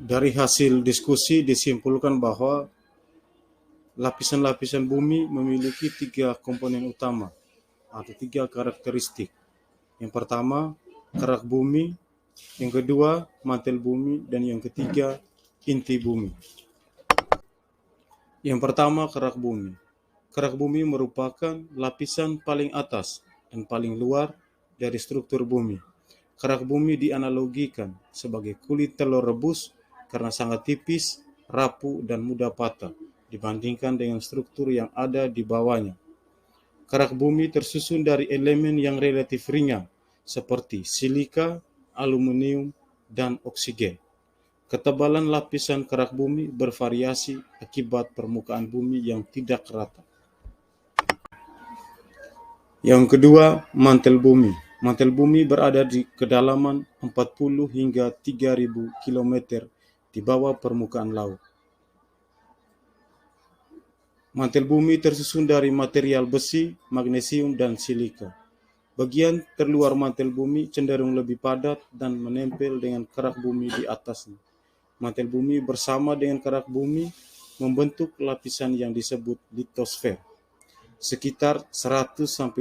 Dari hasil diskusi disimpulkan bahwa lapisan-lapisan bumi memiliki 3 komponen utama atau 3 karakteristik. Yang pertama, kerak bumi, yang kedua, mantel bumi, dan yang ketiga, inti bumi. Yang pertama, kerak bumi. Kerak bumi merupakan lapisan paling atas dan paling luar dari struktur bumi. Kerak bumi dianalogikan sebagai kulit telur rebus karena sangat tipis, rapuh, dan mudah patah dibandingkan dengan struktur yang ada di bawahnya. Kerak bumi tersusun dari elemen yang relatif ringan seperti silika, aluminium, dan oksigen. Ketebalan lapisan kerak bumi bervariasi akibat permukaan bumi yang tidak rata. Yang kedua, mantel bumi. Mantel bumi berada di kedalaman 40 hingga 3.000 km di bawah permukaan laut. Mantel bumi tersusun dari material besi, magnesium, dan silika. Bagian terluar mantel bumi cenderung lebih padat dan menempel dengan kerak bumi di atasnya. Mantel bumi bersama dengan kerak bumi membentuk lapisan yang disebut litosfer, sekitar 100-200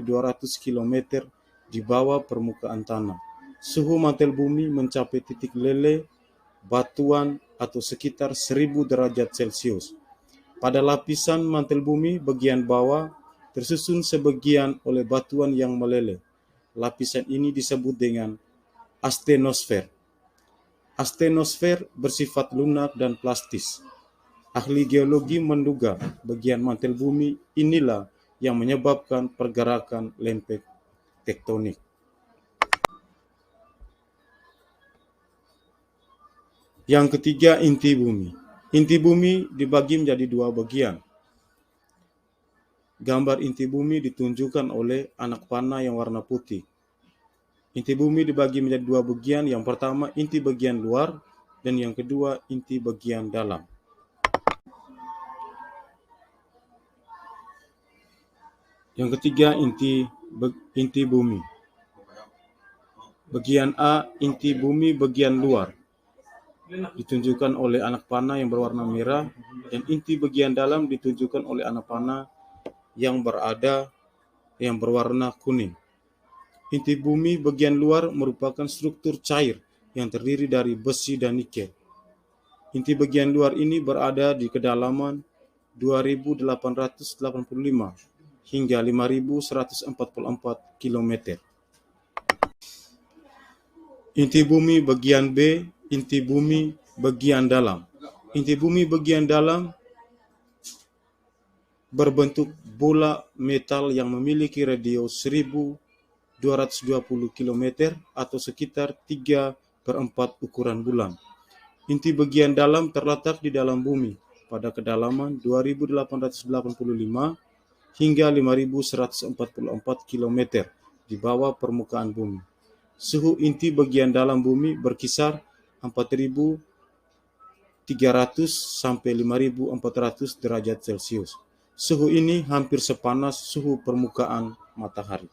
km di bawah permukaan tanah. Suhu mantel bumi mencapai titik leleh batuan atau sekitar 1000 derajat Celcius. Pada lapisan mantel bumi bagian bawah tersusun sebagian oleh batuan yang meleleh. Lapisan ini disebut dengan astenosfer. Astenosfer bersifat lunak dan plastis. Ahli geologi menduga bagian mantel bumi inilah yang menyebabkan pergerakan lempeng tektonik. Yang ketiga, inti bumi. Inti bumi dibagi menjadi 2 bagian. Gambar inti bumi ditunjukkan oleh anak panah yang warna putih. Inti bumi dibagi menjadi 2 bagian. Yang pertama, inti bagian luar, dan yang kedua, inti bagian dalam. Yang ketiga, inti bumi. Bagian A, inti bumi bagian luar, ditunjukkan oleh anak panah yang berwarna merah, dan inti bagian dalam ditunjukkan oleh anak panah yang berwarna kuning. Inti bumi bagian luar merupakan struktur cair yang terdiri dari besi dan nikel. Inti bagian luar ini berada di kedalaman 2.885 hingga 5.144 km. Inti bumi bagian B, inti bumi bagian dalam. Inti bumi bagian dalam berbentuk bola metal yang memiliki radius 1.220 km atau sekitar 3/4 ukuran bulan. Inti bagian dalam terletak di dalam bumi pada kedalaman 2.885 hingga 5.144 km di bawah permukaan bumi. Suhu inti bagian dalam bumi berkisar 4.300 sampai 5.400 derajat Celcius. Suhu ini hampir sepanas suhu permukaan matahari.